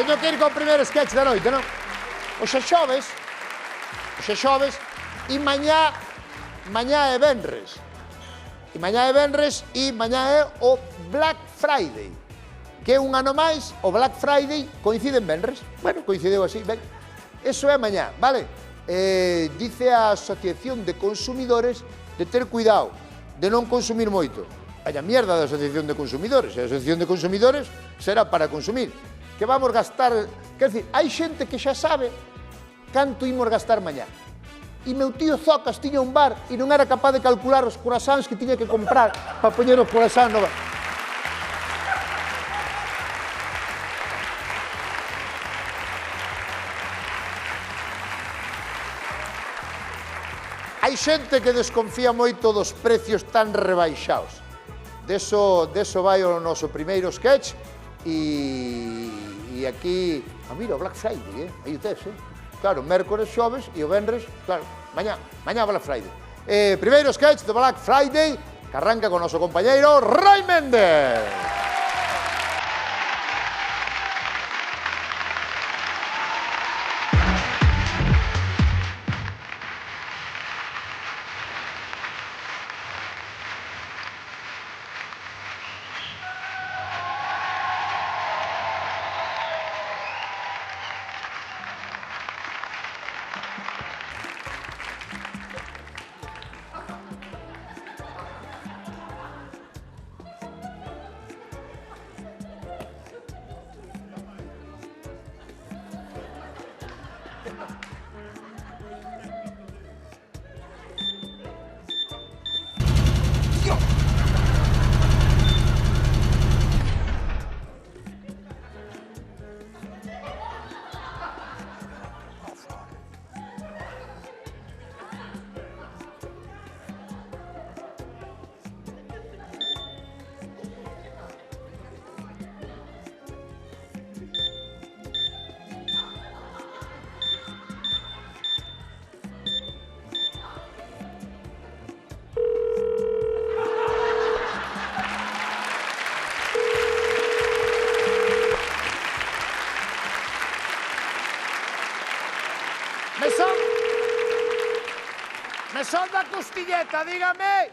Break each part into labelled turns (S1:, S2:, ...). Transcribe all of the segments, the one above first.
S1: teño que ir con o primeiro sketch da noite, non? Hoxe xoves, e mañá é venres. E mañá é o Black Friday, que é un ano máis, o Black Friday coincide en venres. Bueno, coincideu así, ben. Eso é mañá, vale? Dice a Asociación de Consumidores de ter cuidado, de non consumir moito. Vaya mierda da Asociación de Consumidores. A Asociación de Consumidores será para consumir. Que vamos gastar... Quer dizer, hai xente que xa sabe canto imos gastar mañá. E meu tío Zocas tiña un bar e non era capaz de calcular os croissants que tiña que comprar para poñer os croissants no bar. Hai xente que desconfía moito dos precios tan rebaixados. Deso vai o noso primeiro sketch e aquí... Ah, mira, o Black Friday, aí o tes, Claro, mércores, xoves e o venres, claro, mañá Black Friday. Primeiro sketch do Black Friday, que arranca con o noso compañeiro Rai Méndez. Mesón da Costilleta, dígame.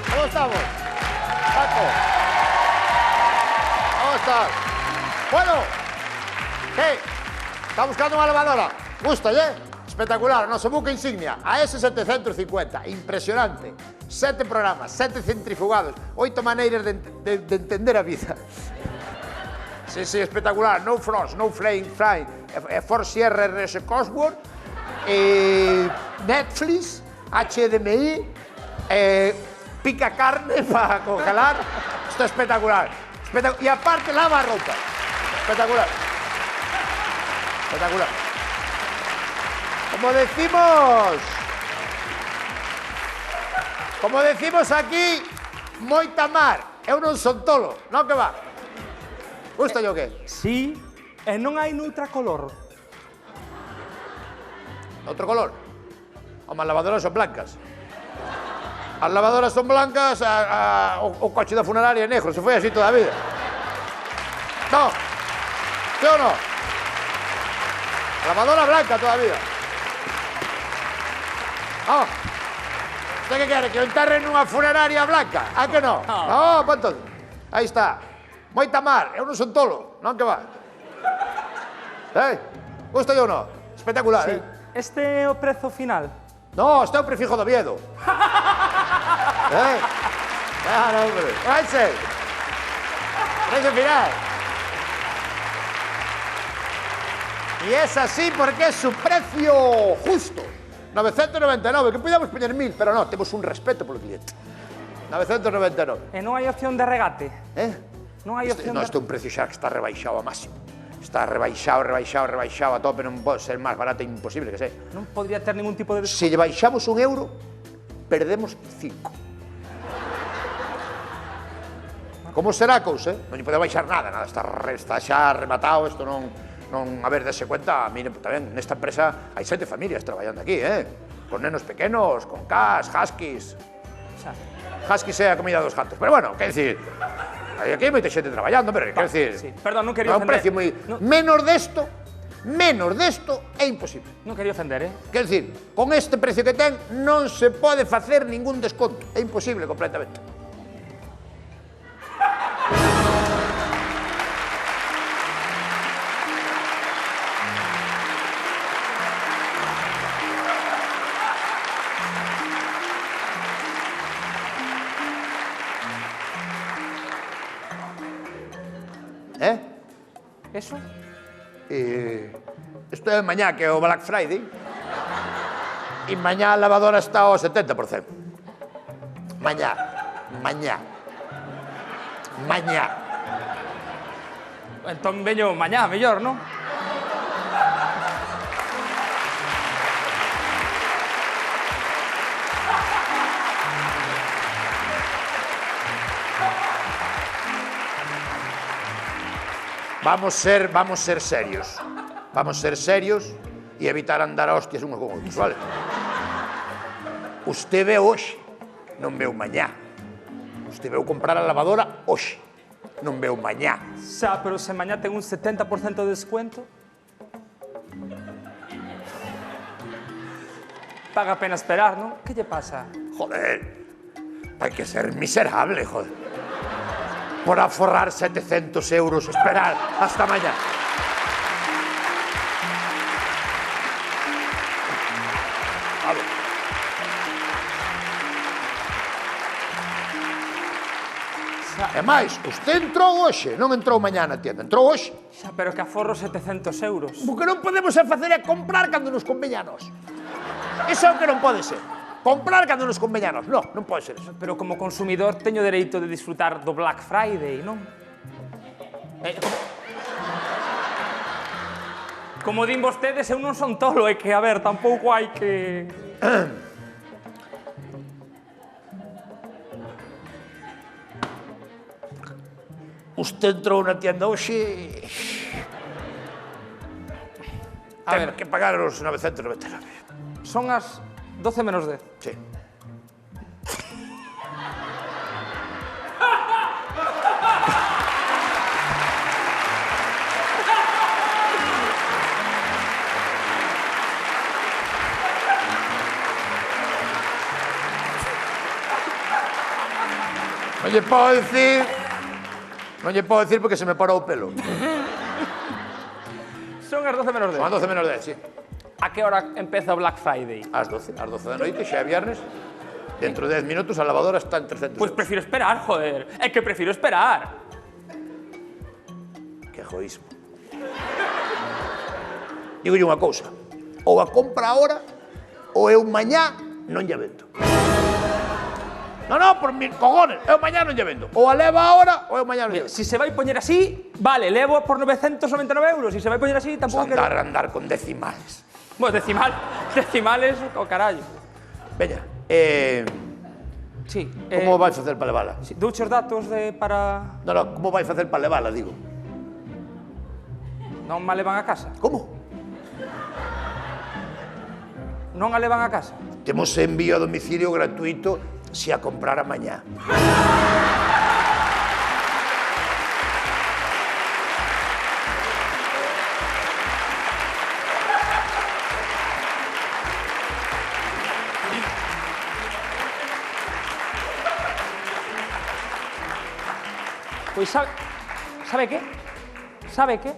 S1: ¿Cómo estamos? Paco. ¿Cómo estás? Bueno, ¿qué? ¿Está buscando una lavadora? Gusta, Espectacular, o noso buque insignia, a S750, impresionante. 7 programas, 7 centrifugados, 8 maneiras de entender a vida. Sí, espectacular, no frost, no flame, Force RRS Cosworth, Netflix, HDMI, pica carne para congelar. Esto es espectacular. Y aparte lava ropa. Espectacular. Como decimos aquí, moita mar. Eu non son tolo, non que va? Gusta yo que?
S2: Sí, e non hai noutra color.
S1: Outro color? Home, as lavadoras son blancas. As lavadoras son blancas, o coche da funeraria é negro, se foi así toda a vida. No, ¿sí o no? Lavadora blanca toda a vida. Oh, ¿usted qué quere? ¿Que o enterren nunha funeraria blanca? ¿A que no? No, pues entonces. Aí está. Moita mar, eu non son tolo, non que va? Gusta yo ou non? Espectacular,
S2: Este é o prezo final?
S1: No, este é o prefijo do Oviedo. Claro, hombre. Váyase. Precio final. Y es así porque es su precio justo. 999, que podíamos poñer 1000, pero no, temos un respeto polo cliente. 999.
S2: E non hai opción de regate? Non hai opción de...
S1: No, isto é un precio xa que está rebaixado a máximo. Está rebaixado a tope, non pode ser máis barato, imposible que sei.
S2: Non podría ter ningún tipo de...
S1: Se lle baixamos €1, perdemos 5. como será a cousa, non lle pode baixar nada, está xa rematado, isto non, a ver, dese cuenta, a mí tamén, nesta empresa hai 7 familias traballando aquí, con nenos pequenos, con cas, huskies. Huskies é a comida dos gatos, pero bueno, quer dicir, aquí hai moita xente traballando, pero quer dicir,
S2: perdón, non quería ofender.
S1: É un precio moi... Menos desto é imposible.
S2: Non quería ofender,
S1: Quer dicir, con este precio que ten non se pode facer ningún desconto. É imposible completamente.
S2: Eso?
S1: Isto é mañá, que é o Black Friday, e mañá a lavadora está ao 70%. Mañá.
S2: Entón veño mañá, mellor, non?
S1: Vamos ser serios. Vamos ser serios e evitar andar a hostias unhos con outros, vale? Usted veu hoxe, non veu mañá. Usted veu comprar a lavadora hoxe, non veu mañá.
S2: Xa, pero se mañá ten un 70% de descuento... Paga a pena esperar, non? Que lle pasa?
S1: Joder, hai que ser miserable, joder. Por aforrar 700 euros, esperar hasta mañá. Vale. E máis, usted entrou hoxe, non entrou mañá na tienda, entrou hoxe.
S2: Xa, pero que aforro 700 euros.
S1: O que non podemos facer é comprar cando nos conveña a nós. Iso é o que non pode ser. Comprar cando nos conveña a nós. Non pode ser eso.
S2: Pero como consumidor teño dereito de disfrutar do Black Friday, non? Como din vostedes, eu non son tolo, é que, a ver, tampouco hai que...
S1: Usted entrou na tienda hoxe... Ten que pagar os 999.
S2: Son as 12 menos 10.
S1: Sí. Non lle podo dicir... Non lle podo dicir porque se me parou o pelo.
S2: Son as 12 menos 10.
S1: Son as 12 menos 10, sí.
S2: A que hora empeza o Black Friday?
S1: Ás 12 da noite, xa é viernes. Dentro de 10 minutos a lavadora está en 300
S2: Pois
S1: euros.
S2: prefiro esperar, joder. É que prefiro esperar.
S1: Que egoísmo. Digolle unha cousa. Ou a compra ahora, ou eu mañá non lle vendo. Non, por mis cojones, eu mañá non lle vendo. Ou a leva ahora, ou eu mañá non lle vendo.
S2: Si se vai poñer así, vale, levo por 999 euros. Si se vai poñer así, tampouco quero...
S1: Andar con decimales.
S2: Bueno, decimales o carallo.
S1: Veña,
S2: Sí.
S1: como vai facer para levala?
S2: Sí, douche os datos para...
S1: Non, como vai facer para levala, digo.
S2: Non me levan a casa?
S1: Como?
S2: Non a levan a casa?
S1: Temos envío a domicilio gratuito se a comprara mañá.
S2: Pois sabe que? Sabe que?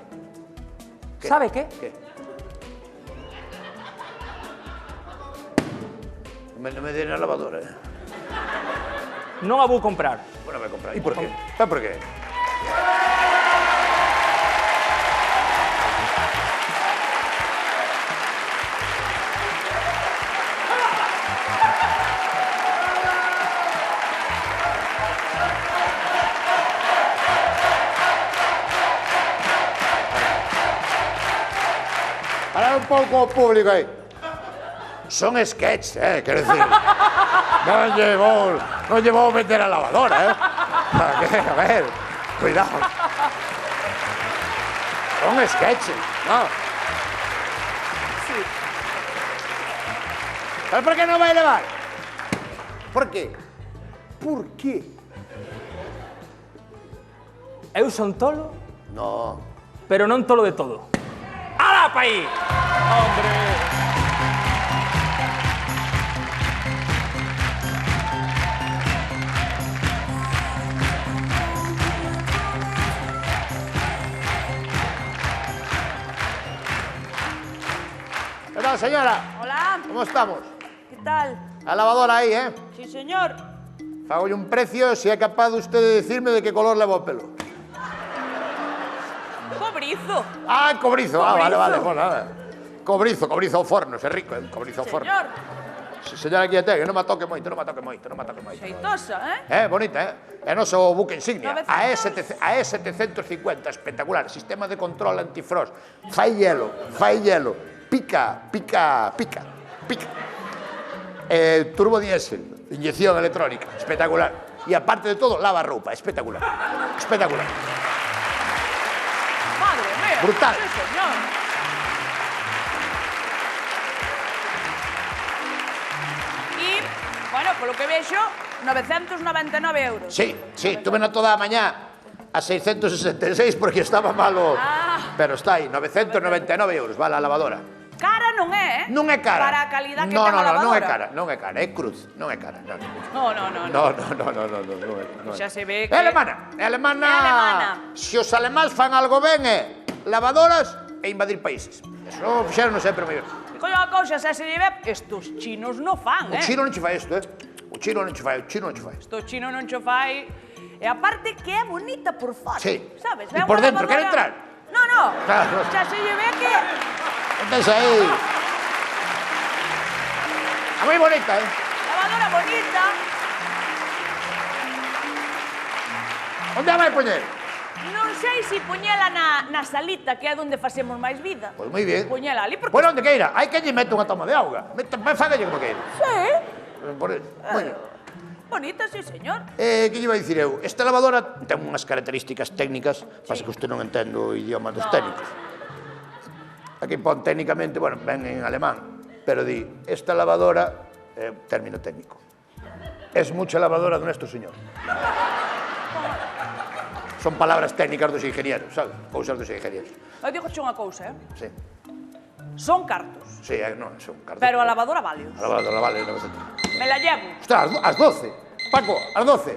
S2: Sabe que?
S1: Que? Non me den a lavadora,
S2: Non a vou comprar.
S1: Bueno, vai comprar. E por qué? ¿Sabe por qué? Para un pouco o público aí. Son sketch, quero decir. Non lle vou meter a lavadora, A ver, cuidado. Son sketches, ¿no?
S3: Sí.
S1: ¿Sabes por qué no vai levar? Por qué? Por qué?
S2: Eu son tolo,
S1: No.
S2: pero non tolo de todo. ¡Ala, pa aí! ¡Hombre!
S1: ¿Qué tal, señora?
S3: Hola,
S1: ¿Cómo estamos?
S3: ¿qué tal?
S1: La lavadora ahí, ¿eh?
S3: Sí, señor.
S1: Fagolle un precio si é capaz usted de decirme de qué color leva o pelo.
S3: Cobrizo.
S1: Ah, cobrizo. Ah, vale,
S3: Cobrizo.
S1: vale. Pues nada. Cobrizo ao forno, é rico, ¿eh? Cobrizo ao forno.
S3: Señor.
S1: Sí, señora, aquí que non me toque moito, non me toque moito, non me toque moito.
S3: Xeitosa, eh?
S1: Bonita, É noso buque insignia.
S3: 900.
S1: A E750, espectacular. Sistema de control antifrost. Fai hielo. Pica. Turbo diésel, inyección electrónica, espectacular. Y aparte de todo, lava roupa, espectacular. Espectacular.
S3: Madre mía.
S1: Brutal.
S3: Sí, señor. Y, bueno, por lo que vexo, 999 euros.
S1: Sí, tuve na toda a mañá a 666 porque estaba malo.
S3: Ah.
S1: Pero está aí, 999 euros, vale a lavadora.
S3: Cara non é, eh?
S1: Non é cara.
S3: Para a calidad que
S1: no,
S3: ten a
S1: non
S3: lavadora.
S1: é cara, é cruz, non é cara. No.
S3: No. Xa se ve que...
S1: É alemana.
S3: É alemana.
S1: Se os alemáns fan algo ben é lavadoras e invadir países. Eso fixeron sempre moi ben.
S3: Coño, a cousa, xa se lle ve, estos chinos non fan,
S1: O
S3: eh?
S1: chino non che fai isto, O chino non che fai.
S3: Estos chinos non cho fai... E aparte que é bonita por fora,
S1: Sí.
S3: sabes?
S1: E
S3: É
S1: por
S3: unha
S1: dentro, quere entrar?
S3: No.
S1: Claro.
S3: Xa se lle ve que...
S1: Entonces aí... É moi bonita,
S3: Lavadora bonita.
S1: Onde a vai poñer?
S3: Non sei se poñela na salita, que é onde facemos máis vida.
S1: Pois moi bien.
S3: Poñela ali, porque...
S1: Pois onde queira, hai que lle mete unha toma de auga. Fágalle como queira.
S3: Sí.
S1: Bueno,
S3: Bonita, sí, señor.
S1: que lle vai dicir eu? Esta lavadora ten unhas características técnicas, pasa que usted non entende o idioma dos técnicos. Aquí pon técnicamente, bueno, ven en alemán, pero di, esta lavadora, término técnico, es mucha lavadora de nuestro señor. Son palabras técnicas dos ingenieros, sabes? Cousas dos ingenieros.
S3: Eu digo unha cousa, eh?
S1: Sí,
S3: Son cartos,
S1: sí, non, son cartas.
S3: pero a lavadora vale.
S1: A lavadora vale 900.
S3: Me la llevo.
S1: Ostras, ás 12. Paco, ás 12.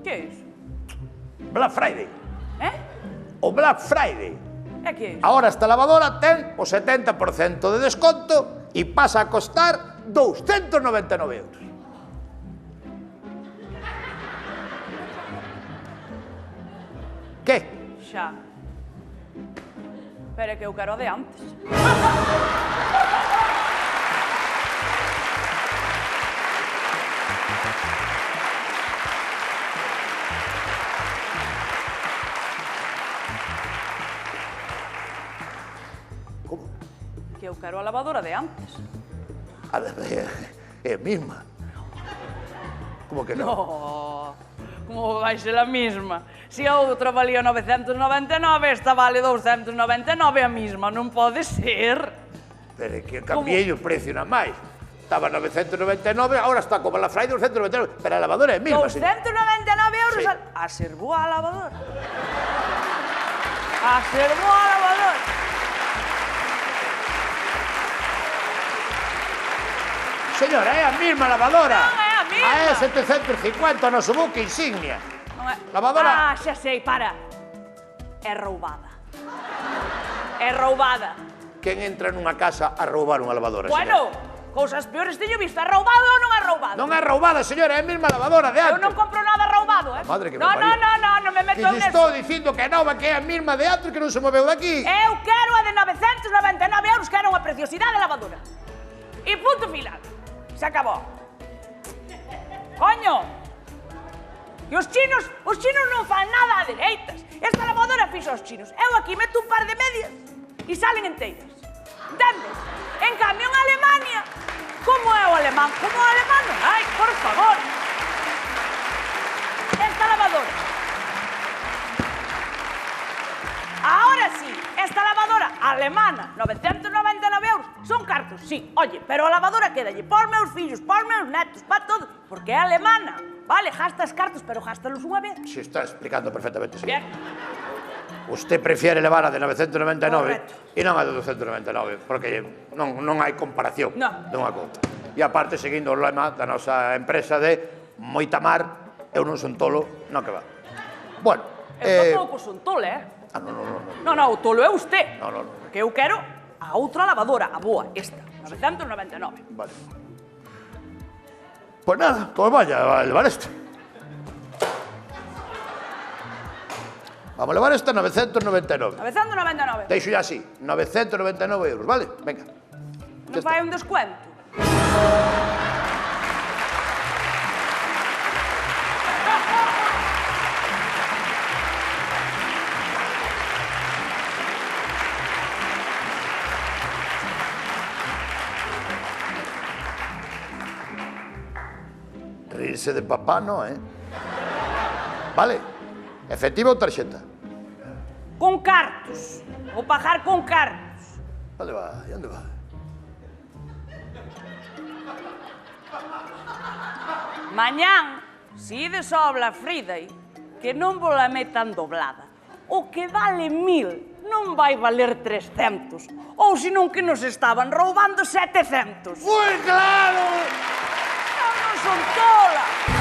S3: Que é iso?
S1: Black Friday.
S3: Eh?
S1: O Black Friday.
S3: É que é iso?
S1: Ahora esta lavadora ten o 70% de desconto e pasa a costar 299 euros. Que?
S3: Xa. Pero é que eu quero o de antes.
S1: Como?
S3: Que eu quero a lavadora de antes.
S1: É a mesma. Como que non?
S3: Oh, como vai ser a mesma? Se a outra valía 999, esta vale 299 a mesma. Non pode ser.
S1: Pero é que cambiei o precio na máis. Estaba 999, agora está como la Friday 299, pero a lavadora é a mesma.
S3: 299 euros
S1: Sí.
S3: a servou a lavadora. A servou a lavadora.
S1: Señora, é a mesma lavadora.
S3: Non é a mesma.
S1: A E750, o noso buque insignia.
S3: Non é...
S1: Lavadora.
S3: Ah, xa sei, para. É roubada. É roubada.
S1: Quen entra nunha casa a roubar unha lavadora,
S3: Bueno, cousas peores teño visto. É roubado ou non é roubado?
S1: Non é roubada, señora, é a mesma lavadora de
S3: Eu
S1: antes.
S3: non compro nada roubado, eh?
S1: Madre que me
S3: no,
S1: pariu.
S3: non me
S1: Que
S3: meto
S1: lle
S3: neso.
S1: estou dicindo que é nova, que é a mesma de antes, que non se moveu daqui.
S3: Eu quero a de 999 euros, que era unha preciosidade de lavadora. E punto final. Se acabou. Coño! E os chinos non fan nada a dereitas. Esta lavadora fixo os chinos. Eu aquí meto un par de medias e salen enteiras. Entendes? En cambio, en Alemania, como é o alemán? Como o alemán non hai, por favor. Esta lavadora. Ahora sí, esta lavadora alemana, 999 euros, son cartos, sí, oye, pero a lavadora quédalle por meus fillos, por meus netos, para todo, porque é alemana. Vale, gastas cartos, pero gástalos unha vez.
S1: Se está explicando perfectamente, sí.
S3: Bien.
S1: Usted prefiere levar a de 999
S3: Correcto.
S1: e non a de 299, porque non hai comparación dunha couta. E aparte, seguindo o lema da nosa empresa de moita mar, eu non son tolo, non que va. Bueno,
S3: Eu tampouco son tole, Non, o tolo é usted.
S1: Non.
S3: Porque eu quero a outra lavadora, a boa, esta, 999.
S1: Vale. Pues nada, como vaya a levar este. Vamos a levar esta 999.
S3: 999.
S1: Deixo ya así, 999 euros, vale? Venga.
S3: Non fai un descuento?
S1: Rirse de papá no, Vale. Efectivo ou tarxeta?
S3: Con cartos. Vou pagar con cartos.
S1: Onde va? E onde va?
S3: Mañán, se ides ao Black Friday, que non vos la metan doblada. O que vale 1000 non vai valer 300. Ou senón que nos estaban roubando 700.
S1: Foi claro!
S3: Eu non son tola.